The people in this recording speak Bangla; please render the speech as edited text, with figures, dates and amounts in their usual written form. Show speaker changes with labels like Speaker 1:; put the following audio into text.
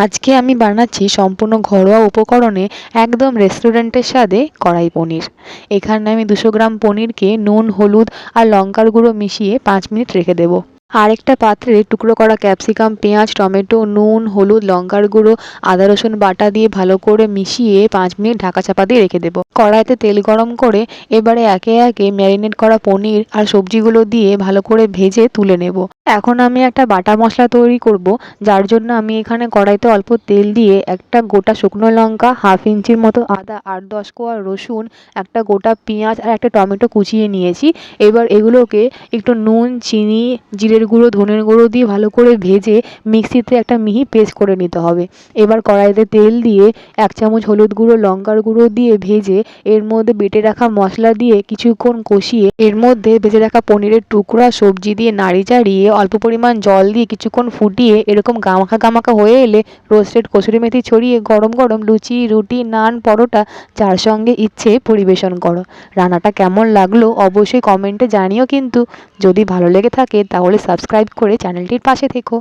Speaker 1: আজকে আমি বানাচ্ছি সম্পূর্ণ ঘরোয়া উপকরণে একদম রেস্টুরেন্টের স্বাদে কড়াই পনির। এখানে আমি 200 গ্রাম পনিরকে নুন, হলুদ আর লঙ্কার গুঁড়ো মিশিয়ে 5 মিনিট রেখে দেবো। আরেকটা পাত্রে টুকরো করা ক্যাপসিকাম, পেঁয়াজ, টমেটো, নুন, হলুদ, লঙ্কার গুঁড়ো, আদা রসুন বাটা দিয়ে ভালো করে মিশিয়ে 5 মিনিট ঢাকা চাপা দিয়ে রেখে দেবো। কড়াইতে তেল গরম করে এবারে একে একে ম্যারিনেট করা পনির আর সবজিগুলো দিয়ে ভালো করে ভেজে তুলে নেব। এখন আমি একটা বাটা মশলা তৈরি করব, যার জন্য আমি এখানে কড়াইতে অল্প তেল দিয়ে একটা গোটা শুকনো লঙ্কা, হাফ ইঞ্চির মতো আদা, 8-10 কোয়া রসুন, একটা গোটা পেঁয়াজ আর একটা টমেটো কুচিয়ে নিয়েছি। এবার এগুলোকে একটু নুন, চিনি, জিরের গুঁড়ো, ধনের গুঁড়ো দিয়ে ভালো করে ভেজে মিক্সিতে একটা মিহি পেস্ট করে নিতে হবে। এবার কড়াইতে তেল দিয়ে 1 চামচ হলুদ গুঁড়ো, লঙ্কার গুঁড়ো দিয়ে ভেজে এর মধ্যে বেটে রাখা মশলা দিয়ে কিছুক্ষণ কষিয়ে এর মধ্যে ভেজে রাখা পনিরের টুকরা, সবজি দিয়ে নাড়ি চাড়িয়ে অল্প পরিমাণ জল দিয়ে কিছুক্ষণ ফুটিয়ে এরকম গামাখা গামাখা হয়ে এলে রোস্টেড কসুরি মেথি ছড়িয়ে গরম গরম লুচি, রুটি, নান, পরোটা যার সঙ্গে ইচ্ছে পরিবেশন করো। রান্নাটা কেমন লাগলো অবশ্যই কমেন্টে জানিও কিন্তু। যদি ভালো লেগে থাকে তাহলে সাবস্ক্রাইব করে চ্যানেলটির পাশে থেকো।